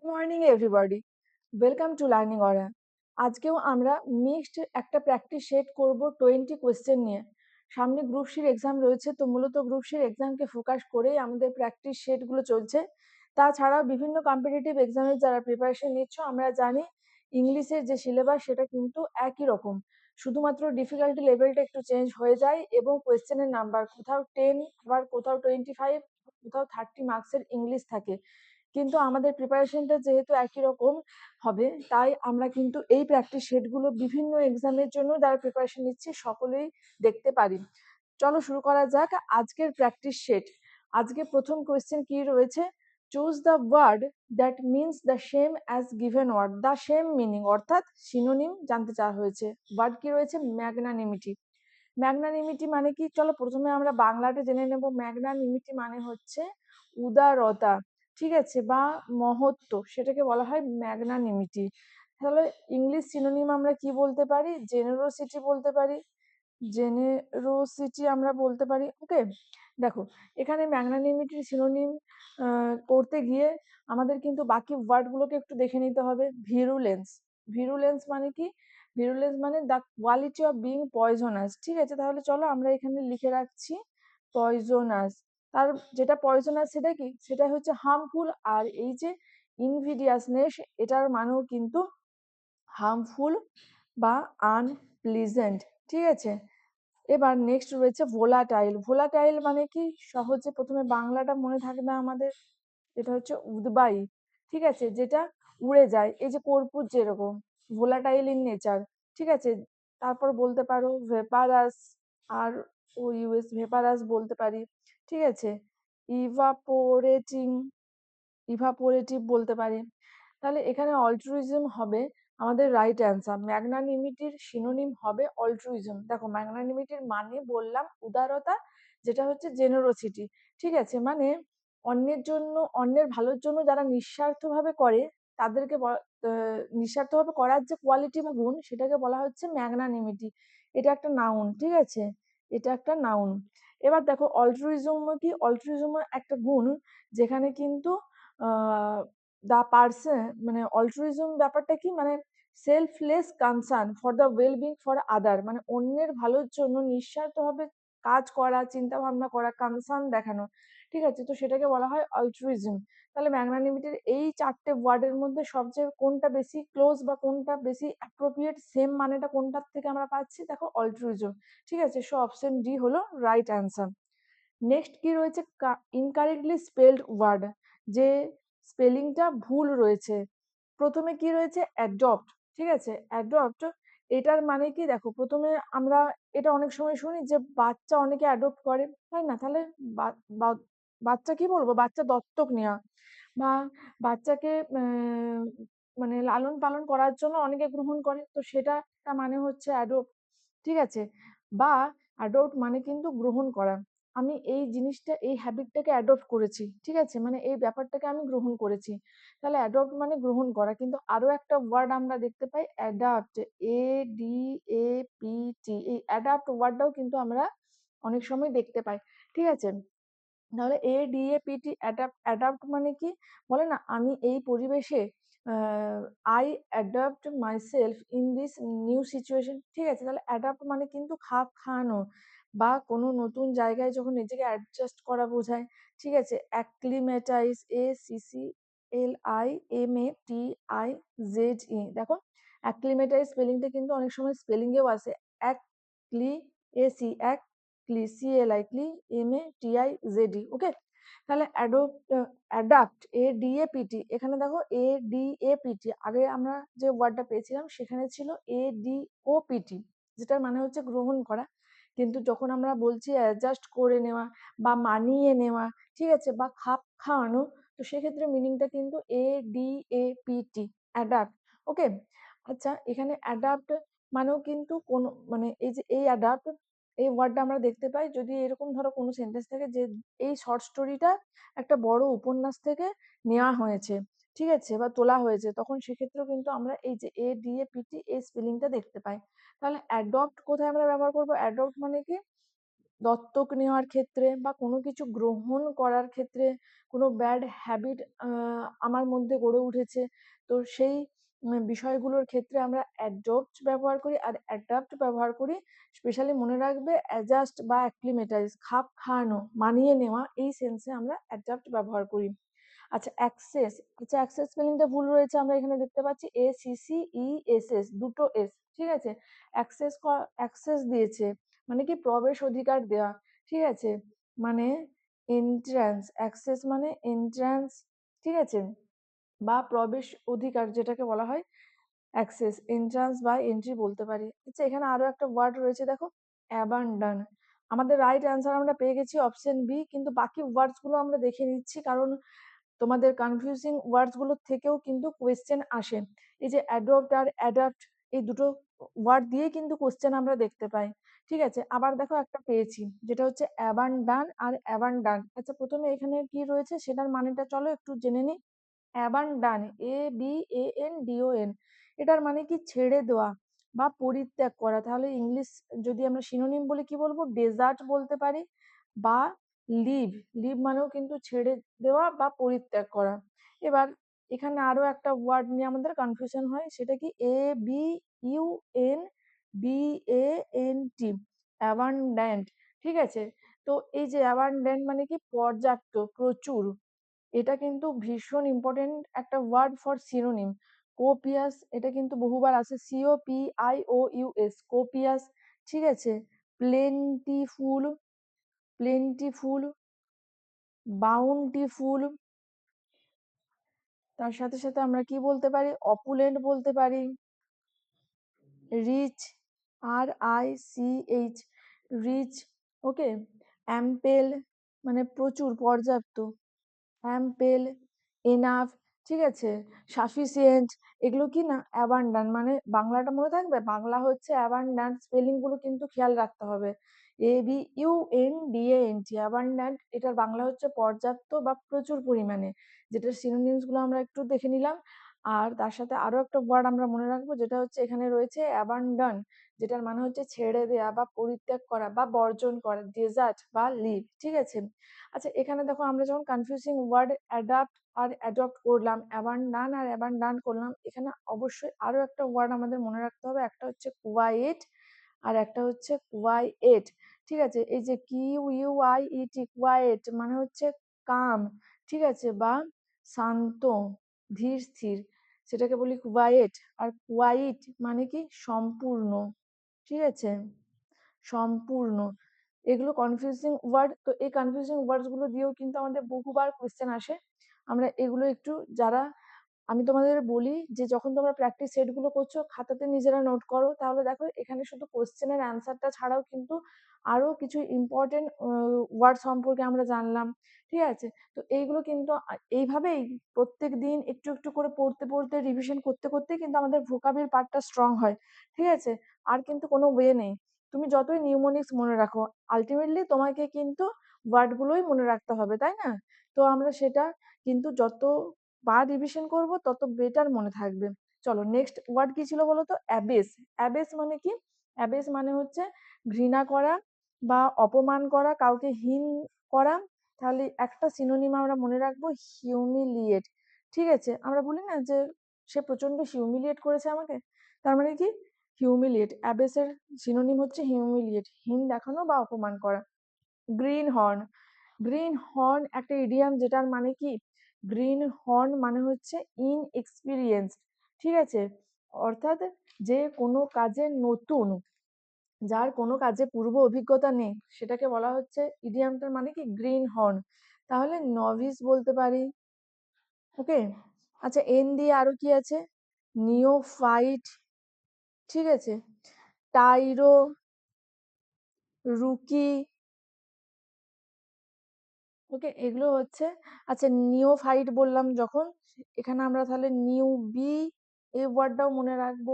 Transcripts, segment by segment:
Good morning everybody, welcome to Learning Aura. আজকেও আমরা mixed একটা প্র্যাকটিস সেট করব 20 কোয়েশ্চেন নিয়ে। সামনে গ্রুপ সির এক্সাম রয়েছে, তো মূলত গ্রুপ সির এক্সামকে ফোকাস করেই আমাদের প্র্যাকটিস সেটগুলো চলছে। তাছাড়াও বিভিন্ন কম্পিটিটিভ এক্সামের যারা প্রিপারেশন নিচ্ছ, আমরা জানি ইংলিশের যে সিলেবাস সেটা কিন্তু একই রকম, শুধুমাত্র ডিফিকাল্টি লেভেলটা একটু চেঞ্জ হয়ে যায় এবং কোয়েশ্চেনের নাম্বার কোথাও 10, আবার কোথাও 25, কোথাও 30 মার্কসের ইংলিশ থাকে। কিন্তু আমাদের প্রিপারেশনটা যেহেতু একই রকম হবে, তাই আমরা কিন্তু এই প্র্যাকটিস সেটগুলো বিভিন্ন এক্সামের জন্য যারা প্রিপারেশন নিচ্ছে সকলেই দেখতে পারি। চলো শুরু করা যাক আজকের প্র্যাকটিস সেট। আজকে প্রথম কোয়েশ্চেন কি রয়েছে, choose the word that means the same as given word. The same meaning অর্থাৎ সিনোনিম জানতে চাওয়া হয়েছে। ওয়ার্ড কি রয়েছে, ম্যাগনানিমিটি। ম্যাগনানিমিটি মানে কি, চলো প্রথমে আমরা বাংলাটা জেনে নেব। ম্যাগনানিমিটি মানে হচ্ছে উদারতা, ঠিক আছে, বা মহত্ব, সেটাকে বলা হয় ম্যাগনানিমিটি। তাহলে ইংলিশ সিনোনিম আমরা কি বলতে পারি, জেনারোসিটি বলতে পারি। জেনারোসিটি আমরা বলতে পারি। ওকে, দেখো এখানে ম্যাগনানিমিটির সিনোনিম করতে গিয়ে আমাদের কিন্তু বাকি ওয়ার্ডগুলোকে একটু দেখে নিতে হবে। ভিরুলেন্স, ভিরুলেন্স মানে কি, ভিরুলেন্স মানে the quality of being poisonous. ঠিক আছে, তাহলে চলো আমরা এখানে লিখে রাখছি পয়জনাস। তার যেটা পয়জনাস সেটা কি, সেটা হচ্ছে হার্মফুল। আর এই যে ইনভিডিয়াসনেস, এটার মানেও কিন্তু হার্মফুল বা আনপ্লিজেন্ট। ঠিক আছে, এবার নেক্সট রয়েছে ভোলাটাইল। ভোলাটাইল মানে কি, সহজে প্রথমে বাংলাটা মনে থাকবে আমাদের, এটা হচ্ছে উদবায়ী। ঠিক আছে, যেটা উড়ে যায়, এই যে কর্পূর যেরকম ভোলাটাইল ইন নেচার। ঠিক আছে, তারপর বলতে পারো ভেপারাস, আর ও ইউএস ভেপারাস বলতে পারি। ঠিক আছে, ইভাপোরেটিং, ইভাপোরেটিভ বলতে পারি। তাহলে এখানে অল্ট্রুইজম হবে আমাদের রাইট অ্যান্সার। ম্যাগনানিমিটির সিনোনিম হবে অল্ট্রুইজম। দেখো ম্যাগনানিমিটির মানে বললাম উদারতা, যেটা হচ্ছে জেনারোসিটি। ঠিক আছে, মানে অন্যের জন্য, অন্যের ভালোর জন্য যারা নিঃস্বার্থভাবে করে, তাদেরকে নিঃস্বার্থভাবে করার যে কোয়ালিটি বা গুণ, সেটাকে বলা হচ্ছে ম্যাগনানিমিটি। এটা একটা নাউন। ঠিক আছে, এটা একটা নাউন। এবার দেখো অল্ট্রুইজম কি, অল্ট্রুইজম একটা গুণ যেখানে কিন্তু দা পার্সন, মানে অল্ট্রুইজম ব্যাপারটা কি, মানে selfless concern for the wellbeing for other, মানে অন্যের ভালোর জন্য নিঃস্বার্থভাবে কাজ করা, চিন্তা ভাবনা করা, কনসার্ন দেখানো। ঠিক আছে, তো সেটাকে বলা হয় অল্ট্রুইজম। তাহলে ম্যাগনানিমিটির এই চারটে ওয়ার্ডের মধ্যে সবচেয়ে কোনটা বেশি ক্লোজ বা কোনটা বেশি অ্যাপ্রোপ্রিয়েট, সেম মানেটা কোনটার থেকে আমরা পাচ্ছি, দেখো অল্ট্রুইজম। ঠিক আছে, সো অপশন ডি হলো রাইট অ্যান্সার। নেক্সট কি রয়েছে, ইনকারেক্টলি স্পেলড ওয়ার্ড, যে স্পেলিংটা ভুল রয়েছে। প্রথমে কি রয়েছে, অ্যাডপ্ট। ঠিক আছে, অ্যাডপ্ট, এটার মানে কি, দেখো প্রথমে আমরা এটা অনেক সময় শুনি যে বাচ্চা অনেকে অ্যাডপ্ট করে, তাই না? তাহলে বাচ্চা কি বলবো, বাচ্চা দত্তক নেওয়া, বা বাচ্চাকে মানে লালন পালন করার জন্য অনেকে গ্রহণ করে, তো সেটা মানে হচ্ছে অ্যাডপ্ট। ঠিক আছে, বা অ্যাডপ্ট মানে কিন্তু গ্রহণ করা। আমি এই জিনিসটা, এই হ্যাবিটটাকে অ্যাডপ্ট করেছি। ঠিক আছে, মানে এই ব্যাপারটাকে আমি গ্রহণ করেছি। তাহলে অ্যাডপ্ট মানে গ্রহণ করা। কিন্তু আরো একটা ওয়ার্ড আমরা দেখতে পাই, অ্যাডাপ্ট, ADAPT। এই অ্যাডাপ্ট ওয়ার্ডটাও কিন্তু আমরা অনেক সময় দেখতে পাই। ঠিক আছে, তাহলে ADAPT, অ্যাডাপ্ট, অ্যাডাপ্ট মানে কি, বলে না আমি এই পরিবেশে I adapt myself in this new situation. ঠিক আছে, তাহলে অ্যাডাপ্ট মানে কিন্তু খাপ খাওয়ানো বা কোনো নতুন জায়গায় যখন নিজেকে অ্যাডজাস্ট করা বোঝায়। ঠিক আছে, অ্যাক্লিমেটাইজ, ACCLIMATIZE। দেখো অ্যাক্লিমেটাইজ স্পেলিংটা কিন্তু অনেক সময় স্পেলিংয়েও আসে, অ্যাক্লি, এসি, CLI, ওকে। তাহলে অ্যাডাপ্ট, ADAPT, এখানে দেখো ADAPT, আগে আমরা যে ওয়ার্ডটা পেয়েছিলাম সেখানে ছিল ADOPT, যেটার মানে হচ্ছে গ্রহণ করা। কিন্তু যখন আমরা বলছি অ্যাডজাস্ট করে নেওয়া বা মানিয়ে নেওয়া, ঠিক আছে, বা খাপ খাওয়ানো, তো সেক্ষেত্রে মিনিংটা কিন্তু ADAPT, অ্যাডাপ্ট। ওকে, আচ্ছা এখানে অ্যাডাপ্ট মানেও কিন্তু কোনো, মানে এই যে এই অ্যাডাপ্ট, এই ওয়ার্ডটা আমরা দেখতে পাই যদি এরকম ধরো কোনো সেন্টেন্স থাকে যে এই শর্ট স্টোরিটা একটা বড় উপন্যাস থেকে নেওয়া হয়েছে, ঠিক আছে, বা তোলা হয়েছে, তখন সেক্ষেত্রেও কিন্তু আমরা এই যে ADAPT এই স্পেলিংটা দেখতে পাই। তাহলে অ্যাডপ্ট কোথায় আমরা ব্যবহার করবো, অ্যাডপ্ট মানে কি, দত্তক নেওয়ার ক্ষেত্রে বা কোনো কিছু গ্রহণ করার ক্ষেত্রে কোনো ব্যাড হ্যাবিট আমার মধ্যে গড়ে উঠেছে, তো সেই বিষয়গুলোর ক্ষেত্রে আমরা অ্যাডপ্ট ব্যবহার করি আর অ্যাডাপ্ট ব্যবহার করি। স্পেশালি মনে রাখবে অ্যাডজাস্ট বা অ্যাক্লিমেটাইজ, খাপ খাওয়ানো, মানিয়ে নেওয়া, এই সেন্সে আমরা অ্যাডাপ্ট ব্যবহার করি। আচ্ছা অ্যাক্সেস, আচ্ছা অ্যাক্সেস স্পেলিংটা ভুল রয়েছে, আমরা এখানে দেখতে পাচ্ছি ACCESS, দুটো এস, ঠিক আছে। অ্যাক্সেস দিয়েছে মানে কি প্রবেশ অধিকার দেওয়া, ঠিক আছে, মানে এন্ট্রান্স, অ্যাক্সেস মানে এন্ট্রান্স, ঠিক আছে, বা প্রবেশ অধিকার যেটাকে বলা হয় অ্যাক্সেস, এন্ট্রান্স বা এন্ট্রি বলতে পারি। আচ্ছা এখানে আরো একটা ওয়ার্ড রয়েছে দেখো, অ্যাবান্ডন। আমাদের রাইট অ্যান্সার আমরা পেয়ে গেছি অপশন বি, কিন্তু বাকি ওয়ার্ডস গুলো আমরা দেখে নিচ্ছি, কারণ তোমাদের কনফিউজিং ওয়ার্ডস গুলোর থেকেও কিন্তু কোয়েশ্চেন আসে। এই যে অ্যাডপ্ট আর অ্যাডাপ্ট, এই দুটো ওয়ার্ড দিয়ে কিন্তু কোয়েশ্চেন আমরা দেখতে পাই, ঠিক আছে। আবার দেখো একটা পেয়েছি যেটা হচ্ছে অ্যাবান্ডান আর অ্যাবান্ডান। আচ্ছা প্রথমে এখানে কি রয়েছে সেটার মানেটা চলো একটু জেনে নিই। অ্যাবান্ডান, ABANDON, এটার মানে কি ছেড়ে দেওয়া বা পরিত্যাগ করা। তাহলে ইংলিশ যদি আমরা সিনোনিম বলি কি বলবো, ডেজার্ট বলতে পারি, বা লিভ, লিভ মানেও কিন্তু ছেড়ে দেওয়া বা পরিত্যাগ করা। এবার এখানে আরো একটা ওয়ার্ড নিয়ে আমাদের কনফিউশন হয়, সেটা কি ABUNDANT, অ্যাবান্ড্যান্ট, ঠিক আছে। তো এই যে অ্যাবান্ড্যান্ট মানে কি পর্যাপ্ত, প্রচুর, এটা কিন্তু ভীষণ ইম্পর্টেন্ট একটা ওয়ার্ড ফর সিনোনিম। কোপিয়াস, এটা কিন্তু বহুবার আসে, COPIOUS, কোপিয়াস, ঠিক আছে। প্লেন্টিফুল, প্লেন্টিফুল, বাউন্টিফুল, তার সাথে সাথে আমরা কি বলতে পারি, অপুলেন্ট বলতে পারি, রিচ, RICH, রিচ, ওকে। অ্যাম্পেল মানে প্রচুর, পর্যাপ্ত, অ্যাম্পেল, এনাফ, ঠিক আছে, সাফিসিয়েন্ট, এগুলো কি না অ্যাবান্ডান্ট, মানে বাংলাটা মনে থাকবে, বাংলা হচ্ছে অ্যাবান্ডান্ট, স্পেলিং গুলো কিন্তু খেয়াল রাখতে হবে। ABUNDANT, অ্যাবান্ডান্ট, এটার বাংলা হচ্ছে পর্যাপ্ত বা প্রচুর পরিমাণে, যেটার সিনোনিমস গুলো আমরা একটু দেখে নিলাম। আর তার সাথে আরো একটা ওয়ার্ড আমরা মনে রাখবো, যেটা হচ্ছে এখানে রয়েছে অ্যাবান্ডন, যেটার মানে হচ্ছে ছেড়ে দেয়া বা পরিত্যাগ করা বা বর্জন করা, ডেজার্ট বা লিভ, ঠিক আছে। আচ্ছা এখানে দেখো আমরা যখন কনফিউজিং ওয়ার্ড অ্যাডাপ্ট আর অ্যাডপ্ট করলাম, অ্যাবান্ডান আর অ্যাবান্ডান করলাম, এখানে অবশ্যই আরো একটা ওয়ার্ড আমাদের মনে রাখতে হবে, একটা হচ্ছে কোয়াইট আর একটা হচ্ছে কোয়াইট, ঠিক আছে। এই যে QUIET, কোয়াইট মানে হচ্ছে কাম, ঠিক আছে, বা শান্ত, ধীর স্থির, সেটাকে বলি কোয়াইট। আর কোয়াইট মানে কি সম্পূর্ণ, ঠিক আছে, সম্পূর্ণ। এগুলো কনফিউজিং ওয়ার্ড, তো এই কনফিউজিং ওয়ার্ডস গুলো দিয়েও কিন্তু আমাদের বহুবার কোয়েশ্চেন আসে। আমরা এগুলো একটু যারা, আমি তোমাদের বলি যে যখন তোমরা প্র্যাকটিস সেট গুলো করছো খাতাতে নিজেরা নোট করো, তাহলে দেখো এখানে শুধু কোশ্চেনের অ্যান্সারটা ছাড়াও কিন্তু আরো কিছু ইম্পর্টেন্ট ওয়ার্ড সম্পর্কে আমরা জানলাম, ঠিক আছে। তো এইগুলো কিন্তু এইভাবেই প্রত্যেক দিন একটু একটু করে পড়তে পড়তে রিভিশন করতে করতে কিন্তু আমাদের ভোকাবুলারি পার্টটা স্ট্রং হয়, ঠিক আছে। আর কিন্তু কোনো ওয়ে নেই, তুমি যতই নিউমোনিক্স মনে রাখো, আলটিমেটলি তোমাকে কিন্তু ওয়ার্ড গুলোই মনে রাখতে হবে, তাই না? তো আমরা সেটা কিন্তু যত বার রিভিশন করব তত বেটার মনে থাকবে। চলো নেক্সট ওয়ার্ড কি ছিল বলো তো, অ্যাবেস। অ্যাবেস মানে কি, অ্যাবেস মানে হচ্ছে ঘৃণা করা বা অপমান করা, কাউকে হীন করা। তাহলে একটা সিনোনিম আমরা মনে রাখবো, হিউমিলিয়েট, ঠিক আছে। আমরা বলি না যে সে প্রচন্ড হিউমিলিয়েট করেছে আমাকে, তার মানে কি হিউমিলিয়েট, অ্যাবেসের সিনোনিম হচ্ছে হিউমিলিয়েট, হীন দেখানো বা অপমান করা। গ্রিন হর্ন, গ্রিন হর্ন একটা ইডিয়াম, যেটার মানে কি, গ্রিন হর্ন মানে হচ্ছে ইনএক্সপিরিয়েন্স, ঠিক আছে, অর্থাৎ যে কোনো কাজে নতুন, যার কোনো কাজে পূর্ব অভিজ্ঞতা নেই, সেটাকে বলা হচ্ছে, ইডিয়ামটার মানে কি গ্রিন হর্ন। তাহলে নভিস বলতে পারি, ওকে। আচ্ছা এন দিয়ে আরো কি আছে, নিওফাইট, ঠিক আছে, টাইরো, রুকি, ওকে, এগুলো হচ্ছে। আচ্ছা নিওফাইট বললাম যখন, এখানে আমরা তাহলে নিউবি, এই ওয়ার্ডটাও মনে রাখবো।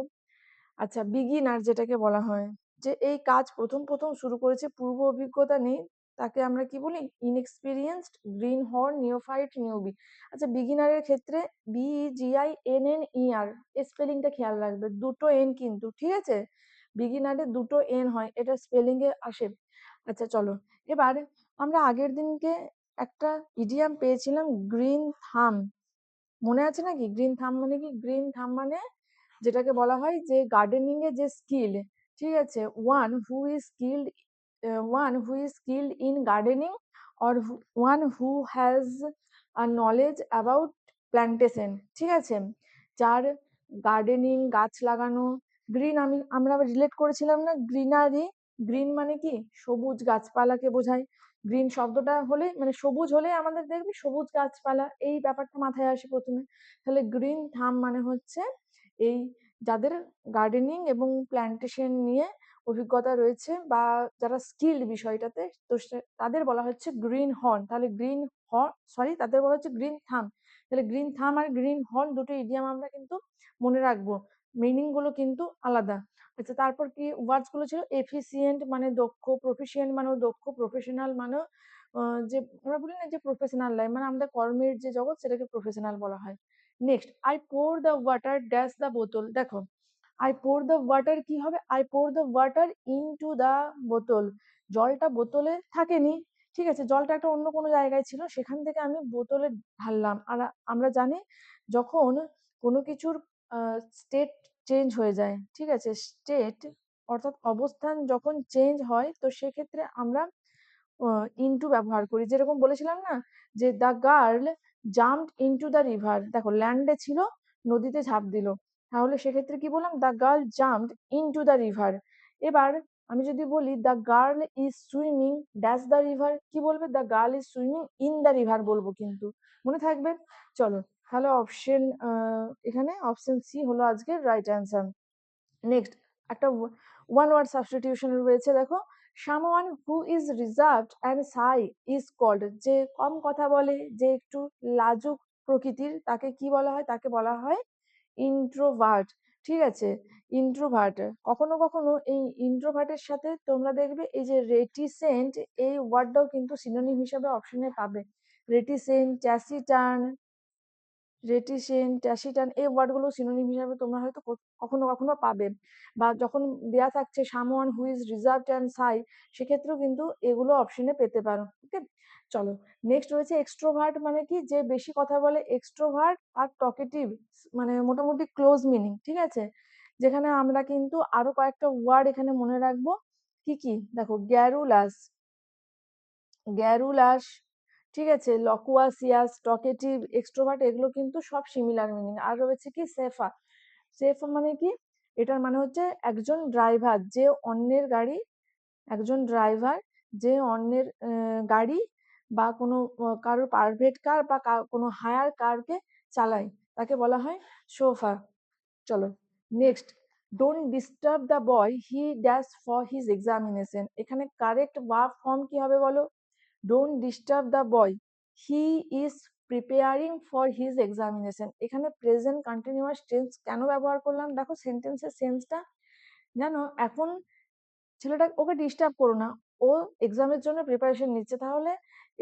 আচ্ছা বিগিনার যেটাকে বলা হয়, যে এই কাজ প্রথম প্রথম শুরু করেছে, পূর্ব অভিজ্ঞতা নেই, তাকে আমরা কি বলি, ইনএক্সপিরিয়েন্সড, গ্রিন হর্ন, নিওফাইট, নিউবি। আচ্ছা বিগিনারের ক্ষেত্রে BEGINNER, স্পেলিংটা খেয়াল রাখবে, দুটো এন কিন্তু, ঠিক আছে, বিগিনারে দুটো এন হয়, এটা স্পেলিং এ আসে। আচ্ছা চলো, এবার আমরা আগের দিনকে একটা ইডিয়াম পেয়েছিলাম, গ্রিন থাম। মনে আছে নাকি? গ্রিন থাম মানে কি? গ্রিন থাম মানে যেটাকে বলা হয় যে গার্ডেনিং এ যে স্কিল, ঠিক আছে, one who is skilled in gardening, or one who has a knowledge about plantation, ঠিক আছে, যার গার্ডেনিং, গাছ লাগানো, গ্রিন, আমরা রিলেট করেছিলাম না গ্রিনারি, গ্রিন মানে কি সবুজ গাছপালাকে বোঝায়। গ্রিন শব্দটা হলে মানে সবুজ হলে আমাদের দেখবি সবুজ গাছপালা, এই ব্যাপারটা মাথায় আসে প্রথমে। তাহলে গ্রিন থাম মানে হচ্ছে এই যাদের গার্ডেনিং এবং প্ল্যান্টেশন নিয়ে অভিজ্ঞতা রয়েছে বা যারা স্কিল্ড বিষয়টাতে, তো তাদের বলা হচ্ছে গ্রিন হর্ন। তাহলে তাদের বলা হচ্ছে গ্রিন থাম। তাহলে গ্রিন থাম আর গ্রিন হর্ন দুটো ইডিয়াম আমরা কিন্তু মনে রাখবো, মিনিং গুলো কিন্তু আলাদা। আচ্ছা, তারপর কি ওয়ার্ডস গুলো ছিল? এফিসিয়েন্ট মানে দক্ষ, প্রফিসিয়েন্ট মানেও দক্ষ, প্রফেশনাল মানেও যে আমরা বলি না যে প্রফেশনাল লাইফ মানে আমাদের কর্মের যে জগৎ সেটাকে প্রফেশনাল বলা হয়। Next, I poor the water dash the বোতল। দেখো, আই পোর দ্য ওয়াটার কি হবে? I poor the water into the বোতল। জলটা বোতলে থাকেনি, ঠিক আছে, জলটা একটা অন্য কোনো জায়গায় ছিল, সেখান থেকে আমি বোতলে ঢাললাম। আর আমরা জানি যখন কোনো কিছুর স্টেট চেঞ্জ হয়ে যায়, ঠিক আছে, স্টেট অর্থাৎ অবস্থান যখন চেঞ্জ হয়, তো সেক্ষেত্রে আমরা ইনটু ব্যবহার করি। যেরকম বলেছিলাম না যে the girl jumped into the river, দেখো ল্যান্ডে ছিল, নদীতে ঝাঁপ দিল, তাহলে সেক্ষেত্রে কি বললাম? The girl jumped into the river. এবার আমি যদি বলি the girl is swimming dash the river, কি বলবে? The girl is swimming in the river বলবো, কিন্তু মনে থাকবে। চলো, তাহলে এখানে অপশন সি হলো আজকের রাইট অ্যান্সার। নেক্সট, একটা ওয়ান ওয়ার্ড সাবস্টিটিউশন রয়েছে, দেখো, someone who is reserved and Sai is called, যে কম কথা বলে, যে একটু লাজুক প্রকৃতির, তাকে কি বলা হয়? তাকে বলা হয় ইন্ট্রোভার্ট, ঠিক আছে, ইন্ট্রোভার্ট। কখনো কখনো এই ইন্ট্রোভার্টের সাথে তোমরা দেখবে এই যে রেটিসেন্ট, এই ওয়ার্ডটাও কিন্তু সিনোনিম হিসাবে অপশনে পাবে। রেটিসেন্ট, ট্যাসিটার্ন, ট্যাসিটান, এই ওয়ার্ডগুলো সিনোনিম হিসাবে তোমরা হয়তো কখনো কখনো পাবে। বা যখন দেয়া থাকছে someone who is reserved and সাই, সেক্ষেত্রেও কিন্তু এগুলো অপশনে পেতে পারো। ওকে, চলো, নেক্সট রয়েছে এক্সট্রোভার্ট মানে কি? যে বেশি কথা বলে। এক্সট্রোভার্ট আর টকেটিভ মানে মোটামুটি ক্লোজ মিনিং, ঠিক আছে, যেখানে আমরা কিন্তু আরো কয়েকটা ওয়ার্ড এখানে মনে রাখবো। কি কি? দেখো, গ্যারুলাস, গ্যারুলাস, ঠিক আছে, লকুয়াসিয়াস, টকেটিভ, এক্সট্রোভার্ট, এগুলো কিন্তু সব সিমিলার মিনিং। আর রয়েছে কি সেফা। সেফা মানে কি? এটার মানে হচ্ছে একজন ড্রাইভার যে অন্যের গাড়ি, একজন ড্রাইভার যে অন্যের গাড়ি বা কোনো কারোর প্রাইভেট কার বা কোনো হায়ার কারকে চালায়, তাকে বলা হয় সোফা। চলো, next, don't disturb the boy he dash for his examination. এখানে কারেক্ট ভার্ব ফর্ম কি হবে বলো? Don't disturb the boy he is preparing for his examination. এখানে প্রেজেন্ট কন্টিনিউয়াস টেন্স কেন ব্যবহার করলাম? দেখো সেন্টেন্সের সেন্সটা জানো, এখন ছেলেটা, ওকে ডিস্টার্ব করো না, ও এক্সামের জন্য প্রিপারেশন নিচ্ছে, তাহলে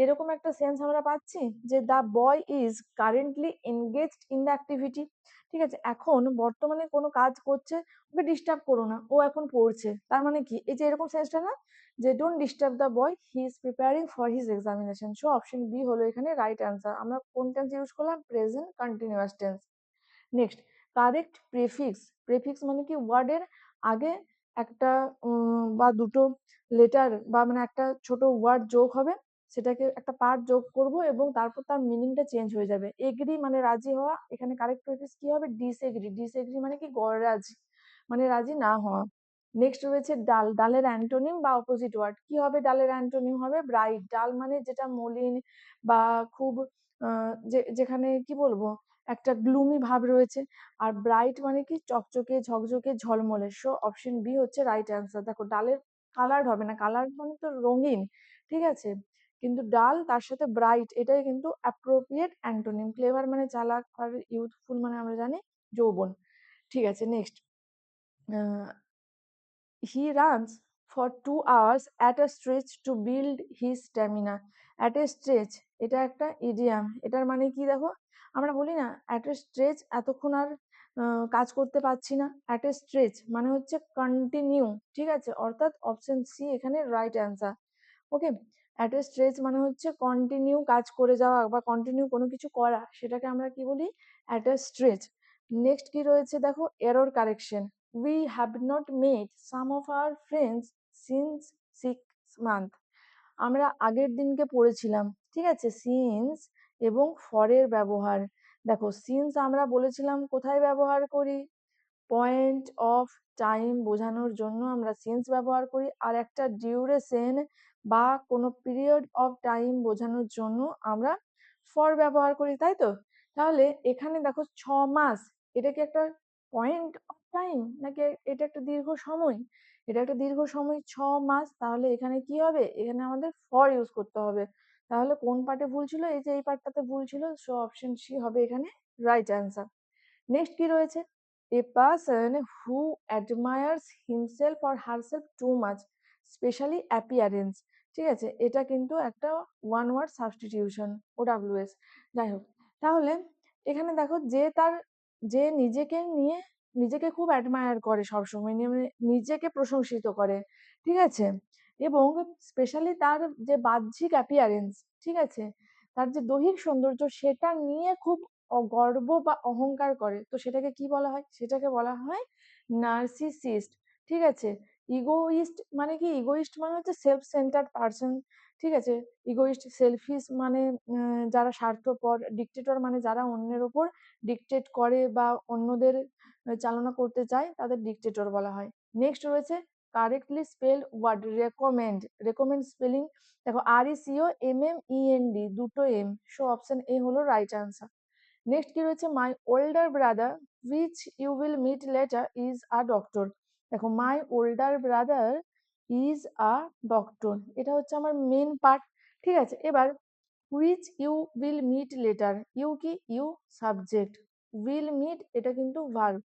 এরকম একটা সেন্স আমরা পাচ্ছি যে the boy is currently engaged in the activity, ঠিক আছে, এখন বর্তমানে কোনো কাজ করছে, ওকে ডিস্টার্ব করো না, ও এখন পড়ছে। তার মানে কি? এই যে এরকম সেন্সটা না, যে don't disturb the boy he is preparing for his examination. So option B হলো এখানে রাইট অ্যান্সার। আমরা কোন টেন্স ইউজ করলাম? Present continuous tense. Next, correct prefix. Prefix মানে কি? ওয়ার্ডের আগে একটা বা দুটো লেটার বা মানে একটা ছোট ওয়ার্ড যোগ হবে, সেটাকে একটা পার্ট যোগ করব এবং তারপর তার মিনিংটা চেঞ্জ হয়ে যাবে। এগ্রি মানে রাজি হওয়া, এখানে কারেক্ট প্রেফিক্স কি হবে? ডিসএগ্রি। ডিসএগ্রি মানে কি? গররাজি, মানে রাজি না হওয়া। নেক্সট রয়েছে ডাল। ডালের অ্যান্টোনিম বা অপোজিট ওয়ার্ড কি হবে? ডালের অ্যান্টোনিম হবে ব্রাইট। ডাল মানে যেটা মলিন বা খুব যেখানে কি বলবো, একটা গ্লুমি ভাব রয়েছে। আর ব্রাইট মানে কি? চকচকে, ঝকঝকে, ঝলমলে। সো অপশন বি হচ্ছে রাইট অ্যান্সার। দেখো, ডালের কালার হবে না, কালার মানে তো রঙিন, ঠিক আছে, কিন্তু ডাল তার সাথে ব্রাইট, এটাই কিন্তু অ্যাপ্রোপ্রিয়েট অ্যান্টোনিম। ক্লেভার মানে চালাক, আর ইউথফুল মানে আমরা জানি যৌবন। ঠিক আছে, next, he runs for 2 hours at a stretch to build his stamina. At a stretch, এটা একটা ইডিয়াম। এটার মানে কি? দেখো, আমরা বলি না at a stretch, এতক্ষণ আর কাজ করতে পারছি না। at a stretch মানে হচ্ছে কন্টিনিউ, ঠিক আছে, অর্থাৎ অপশন সি এখানে right answer. Okay, at a stretch মানে হচ্ছে কন্টিনিউ কাজ করে যাওয়া বা কন্টিনিউ কোনো কিছু করা, সেটাকে আমরা কি বলি, অ্যাট এ স্ট্রেচ। নেক্সট কি রয়েছে দেখো, error correction. We have not made some of our friends since 6 month. আমরা আগের দিনকে পড়েছিলাম, ঠিক আছে, সিন্স এবং ফরের ব্যবহার। দেখো সিন্স আমরা বলেছিলাম কোথায় ব্যবহার করি, পয়েন্ট অফ টাইম বোঝানোর জন্য আমরা সিন্স ব্যবহার করি, আর একটা ডিউরেশন বা কোনো পিরিয়ড অফ টাইম বোঝানোর জন্য আমরা ফর ব্যবহার করি, তাই তো? তাহলে এখানে দেখো 6 মাস, এটা কি একটা পয়েন্ট অফ টাইম নাকি এটা একটা দীর্ঘ সময়? এটা একটা দীর্ঘ সময়, 6 মাস। তাহলে এখানে কি হবে, এখানে আমাদের ফর ইউজ করতে হবে। তাহলে কোন পার্টে ভুল ছিল, এই যে এই পার্টটাতে ভুল ছিল, সো অপশন সি হবে এখানে রাইট অ্যান্সার। নেক্সট কি রয়েছে, a person who admires himself or herself too much specially appearance. ঠিক আছে, এটা কিন্তু একটা ওয়ান ওয়ার্ড সাবস্টিটিউশন, ওডাব্লিউএস। যাই হোক, তাহলে এখানে দেখো যে নিজেকে নিয়ে নিজেকে খুব অ্যাডমায়ার করে সবসময়, নিজেকে প্রশংসিত করে, ঠিক আছে, এবং স্পেশালি তার যে বাহ্যিক অ্যাপিয়ারেন্স, ঠিক আছে, তার যে দৈহিক সৌন্দর্য সেটা নিয়ে খুব গর্ব বা অহংকার করে, তো সেটাকে কি বলা হয়, সেটাকে বলা হয় নার্সিসিস্ট। ঠিক আছে, ইগোইস্ট মানে কি, ইগোইস্ট মানে হচ্ছে সেলফ সেন্টার্ড পার্সন, ঠিক আছে, ইগোইস্ট, সেলফিশ মানে যারা স্বার্থপর, ডিক্টেটর মানে যারা অন্যের ওপর ডিক্টেট করে বা অন্যদের চালনা করতে চায়, তাদের ডিক্টেটর বলা হয়। নেক্সট রয়েছে correctly spell word recommend. Recommend spelling দেখো, RECOMMEND, দুটো এম, সো অপশন এ হলো রাইট আনসার। নেক্সট কি রয়েছে, my older brother which you will meet later is a doctor. দেখো, my older brother is a doctor, এটা হচ্ছে আমার main part. ঠিক আছে, এবার which you will meet later, you কি, ইউ সাবজেক্ট, উইল মিট এটা কিন্তু ভার্ব।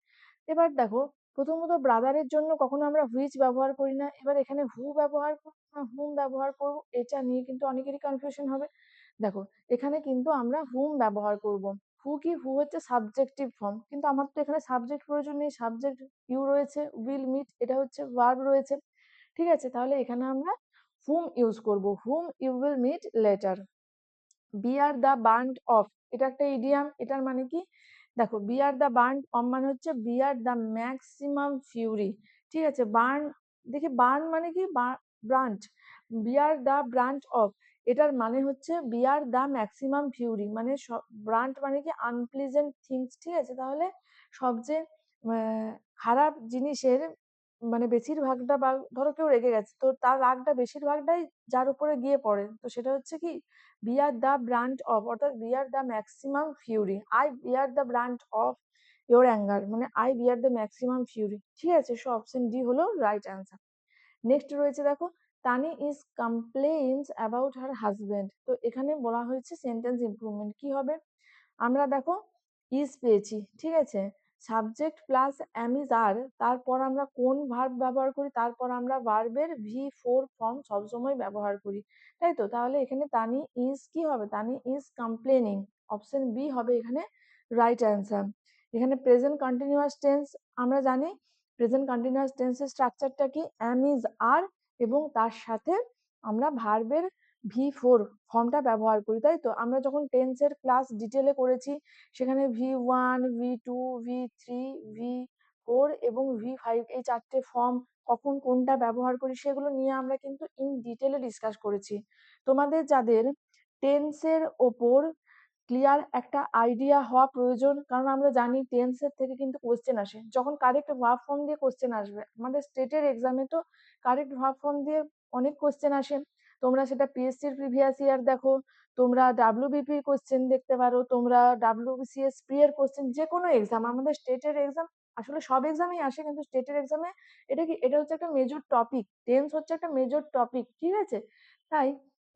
এবার দেখো, প্রথমত ব্রাদারের জন্য কখনো আমরা হুইচ ব্যবহার করি না, এবার এখানে হু ব্যবহার করবো না হুম ব্যবহার করবো, এটা নিয়ে কিন্তু অনেকেরই কনফিউশন হবে। দেখো, এখানে কিন্তু আমরা হুম ব্যবহার করব। হু কি, হু হচ্ছে সাবজেক্টিভ ফর্ম, কিন্তু আমার তো এখানে সাবজেক্ট প্রয়োজন নেই, সাবজেক্ট ইউ রয়েছে, উইল মিট এটা হচ্ছে ভার্ব রয়েছে। ঠিক আছে, তাহলে এখানে আমরা হুম ইউজ করব, whom you will meet later. Bear the brunt of, এটা একটা ইডিয়াম, এটার মানে কি, দেখো বিয়ার দ্য বার্ন্ট অফ মানে হচ্ছে বিয়ার দ্য ম্যাক্সিমাম ফিউরি। ঠিক আছে, বার্ন, দেখি বার্ন মানে কি, ব্রান্ট, বিয়ার দ্য ব্রান্ট অফ, এটার মানে হচ্ছে বিয়ার দ্য ম্যাক্সিমাম ফিউরি, মানে ব্রান্ট মানে কি আনপ্লিজেন্ট থিংস। ঠিক আছে, তাহলে সবচেয়ে খারাপ জিনিসের মানে বেশিরভাগটা, বা ধরো কেউ রেগে গেছে, তো তার রাগটা বেশিরভাগটাই যার উপরে গিয়ে পড়ে, তো সেটা হচ্ছে কি বিয়ার দ্য ব্রান্ট অফ, অর্থাৎ bear the maximum fury. I bear the brunt of your anger, মানে I bear the maximum fury. ঠিক আছে, সো অপশন ডি হলো রাইট অ্যান্সার। নেক্সট রয়েছে দেখো, Tani is complains about her husband. তো এখানে বলা হয়েছে সেন্টেন্স ইমপ্রুভমেন্ট, কি হবে, আমরা দেখো ইজ পেয়েছি, ঠিক আছে, সাবজেক্ট প্লাস এম ইজ আর, তারপর আমরা কোন ভার্ব ব্যবহার করি, তারপর আমরা ভার্বের V4 ফর্ম সবসময় ব্যবহার করি, তাই তো? তাহলে এখানে তানি ইজ কি হবে, তানি ইজ কমপ্লেনিং, অপশন বি হবে এখানে রাইট অ্যান্সার। এখানে প্রেজেন্ট কন্টিনিউয়াস টেন্স, আমরা জানি প্রেজেন্ট কন্টিনিউয়াস টেন্সের স্ট্রাকচারটা কি, এম ইজ আর এবং তার সাথে আমরা ভার্বের V4 ফর্মটা ব্যবহার করি, তাই তো? আমরা যখন টেন্সের ক্লাস ডিটেলে করেছি, সেখানে V1, V2, V3, V4 এবং V5 এই 4টে ফর্ম কখন কোনটা ব্যবহার করি সেগুলো নিয়ে আমরা কিন্তু ইন ডিটেলে ডিসকাস করেছি। তোমাদের যাদের টেন্সের ওপর ক্লিয়ার একটা আইডিয়া হওয়া প্রয়োজন, কারণ আমরা জানি টেন্সের থেকে কিন্তু কোশ্চেন আসে, যখন কারেক্ট ভার্ব ফর্ম দিয়ে কোশ্চেন আসবে, আমাদের স্টেটের এক্সামে তো কারেক্ট ভার্ব ফর্ম দিয়ে অনেক কোশ্চেন আসে। তোমরা সেটা পিএসসির প্রিভিয়াস ইয়ার দেখো, তোমরা ডাব্লিউবিপির কোশ্চেন দেখতে পারো, তোমরা WBCS প্রি এর কোশ্চেন, যে কোনো এক্সাম, আমাদের স্টেটের এক্সাম, আসলে সব এক্সামেই আসে, কিন্তু স্টেটের এক্সামে এটা কি, এটা হচ্ছে একটা মেজর টপিক, টেন্স হচ্ছে একটা মেজর টপিক, ঠিক আছে? তাই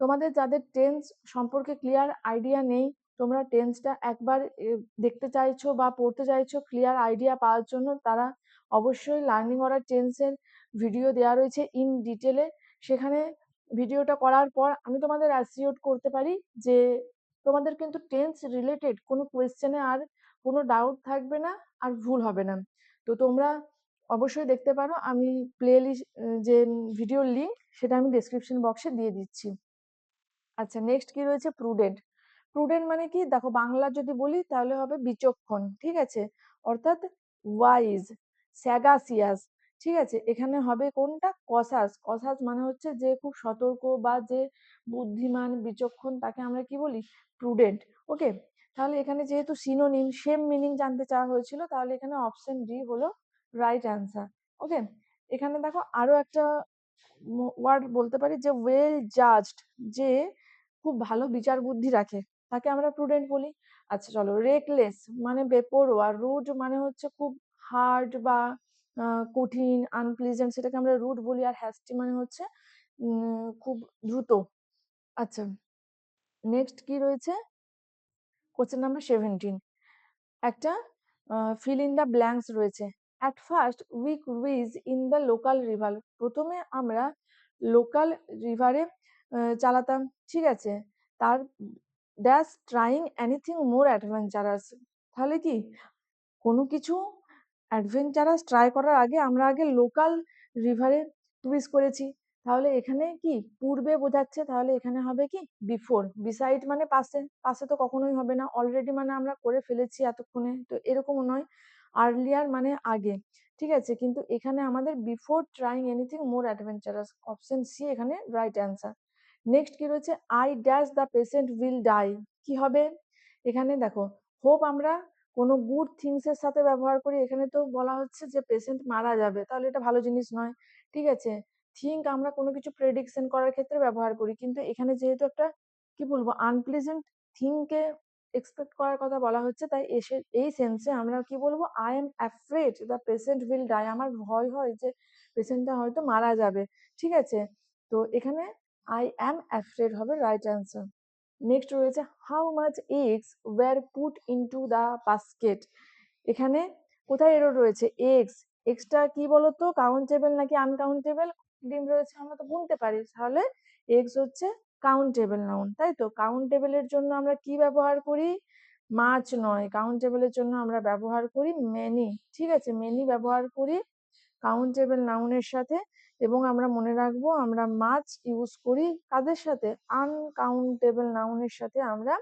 তোমাদের যাদের টেন্স সম্পর্কে ক্লিয়ার আইডিয়া নেই, তোমরা টেন্সটা একবার দেখতে চাইছো বা পড়তে চাইছো ক্লিয়ার আইডিয়া পাওয়ার জন্য, তারা অবশ্যই লার্নিং অর্ডার টেন্সের ভিডিও দেওয়া রয়েছে ইন ডিটেলে। সেখানে ভিডিওটা করার পর আমি তোমাদের অ্যাসিওর করতে পারি যে তোমাদের কিন্তু টেন্স রিলেটেড কোনো কোয়েশ্চেনে আর কোনো ডাউট থাকবে না, আর ভুল হবে না। তো তোমরা অবশ্যই দেখতে পারো। আমি প্লে লিস্ট যে ভিডিওর লিঙ্ক সেটা আমি ডেসক্রিপশন বক্সে দিয়ে দিচ্ছি। আচ্ছা, নেক্সট কি রয়েছে? প্রুডেন্ট। প্রুডেন্ট মানে কি? দেখো, বাংলা যদি বলি তাহলে হবে বিচক্ষণ, ঠিক আছে? অর্থাৎ ওয়াইজ, স্যাগাসিয়াস, ঠিক আছে? এখানে হবে কোনটা? কসাস। কসাস মানে হচ্ছে যে খুব সতর্ক বা যে বুদ্ধিমান, বিচক্ষণ, তাকে আমরা কি বলি? প্রুডেন্ট। ওকে, তাহলে এখানে যেহেতু সিনোনিম, সেম মিনিং জানতে চাওয়া হয়েছিল, তাহলে এখানে অপশন ডি হলো রাইট অ্যান্সার। ওকে, এখানে দেখো আরো একটা ওয়ার্ড বলতে পারি, যে ওয়েল জাজড, যে খুব ভালো বিচার বুদ্ধি রাখে, তাকে আমরা প্রুডেন্ট বলি। আচ্ছা চলো, রেকলেস মানে বেপরোয়া, রুড মানে হচ্ছে খুব হার্ড বা কঠিন, আনপ্লিজেন্ট, সেটাকে আমরা রুড বলি। আর হ্যাস্টি মানে হচ্ছে খুব দ্রুত। আচ্ছা, নেক্সট কি রয়েছে? কোশ্চেন নাম্বার 17, একটা ফিল ইন দ্য ব্ল্যাঙ্কস রয়েছে। At first we cruise in the local river. প্রথমে আমরা লোকাল রিভারে চালাতাম, ঠিক আছে? তার dash trying anything more adventurous. তাহলে কি, কোনো কিছু অ্যাডভেঞ্চারাস ট্রাই করার আগে আমরা আগে লোকাল রিভারে ক্রুইজ করেছি। তাহলে এখানে কি পূর্বে বোঝাচ্ছে, তাহলে এখানে হবে কি বিফোর। বিসাইড মানে পাশে, পাশে তো কখনোই হবে না। অলরেডি মানে আমরা করে ফেলেছি এতক্ষণে, তো এরকমও নয়। আর্লিয়ার মানে আগে, ঠিক আছে? কিন্তু এখানে আমাদের before trying anything more adventurous, option C এখানে রাইট অ্যান্সার। নেক্সট কি রয়েছে? I dash the patient will die. কি হবে এখানে? দেখো, হোপ আমরা কোনো গুড থিংস এর সাথে ব্যবহার করি, এখানে তো বলা হচ্ছে যে পেশেন্ট মারা যাবে, তাহলে এটা ভালো জিনিস নয়, ঠিক আছে? থিঙ্ক আমরা কোনো কিছু প্রেডিকশন করার ক্ষেত্রে ব্যবহার করি, কিন্তু এখানে যেহেতু একটা কি বলবো আনপ্লেজেন্ট থিংকে এক্সপেক্ট করার কথা বলা হচ্ছে, তাই এসে এই সেন্সে আমরা কি বলবো? I am afraid the patient will die. আমার ভয় হয় যে পেশেন্টটা হয়তো মারা যাবে, ঠিক আছে? তো এখানে আই অ্যাম অ্যাফ্রেড হবে রাইট অ্যান্সার। নেক্সট রয়েছে how much eggs were put into the basket. এখানে কোথায় এরর রয়েছে? এগস, এক্সটা কি বলতো, কাউন্টেবল নাকি আনকাউন্টেবল? ডিম রয়েছে, আমরা তো গুনতে পারি, তাহলে এগস হচ্ছে কাউন্টেবল নাউন, তাই তো? কাউন্টেবলের জন্য আমরা কি ব্যবহার করি? মাছ নয়, কাউন্টেবলের জন্য আমরা ব্যবহার করি মেনি, ঠিক আছে? মেনি ব্যবহার করি কাউন্টেবল নাউনের সাথে। এবং আমরা মনে রাখবো, আমরা মাছ ইউজ করি কাদের সাথে? আনকাউন্টেবল নাউনের সাথে আমরা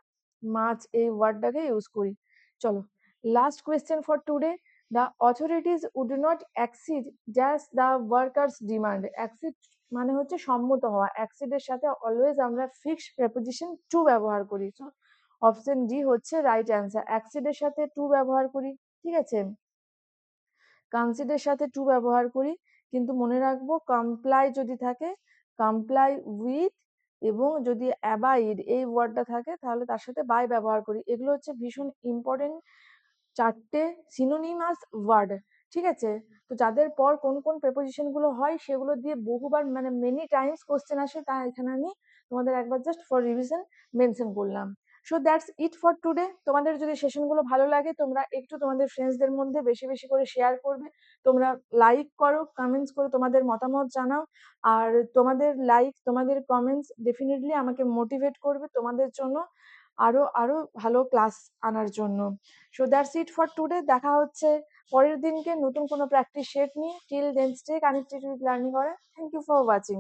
মাছ এই ওয়ার্ডটাকে ইউজ করি। চলো, last question for today. The authorities would not accede just the workers demand. Accede মানে হচ্ছে সম্মত হওয়া, অ্যাক্সিডের সাথে অলওয়েজ আমরা ফিক্সড প্রেপোজিশন টু ব্যবহার করি। অপশন ডি হচ্ছে রাইট অ্যান্সার। অ্যাক্সিডের সাথে টু ব্যবহার করি, ঠিক আছে? কনসিডের সাথে টু ব্যবহার করি, কিন্তু মনে রাখবো কমপ্লাই যদি থাকে, কমপ্লাই উইথ, এবং যদি অ্যাবাইড এই ওয়ার্ডটা থাকে তাহলে তার সাথে বাই ব্যবহার করি। এগুলো হচ্ছে ভীষণ ইম্পর্টেন্ট চারটে সিনোনিমাস ওয়ার্ড, ঠিক আছে? তো যাদের পর কোন কোন প্রেপোজিশন গুলো হয় সেগুলো দিয়ে বহুবার মানে মেনি টাইমস কোশ্চেন আসে, তা এখানে আমি তোমাদের একবার জাস্ট ফর রিভিশন মেনশন করলাম। So that's it for today. তোমাদের যদি সেশনগুলো ভালো লাগে, তোমরা একটু তোমাদের ফ্রেন্ডসদের মধ্যে বেশি বেশি করে শেয়ার করবে। তোমরা লাইক করো, কমেন্টস করো, তোমাদের মতামত জানাও। আর তোমাদের লাইক, তোমাদের কমেন্টস ডেফিনেটলি আমাকে মোটিভেট করবে তোমাদের জন্য আরো আরো ভালো ক্লাস আনার জন্য। So that's it for today. দেখা হচ্ছে পরের দিনকে নতুন কোনো প্র্যাকটিস সেট নিয়ে। Till then stay connected with learning or. Thank you for watching.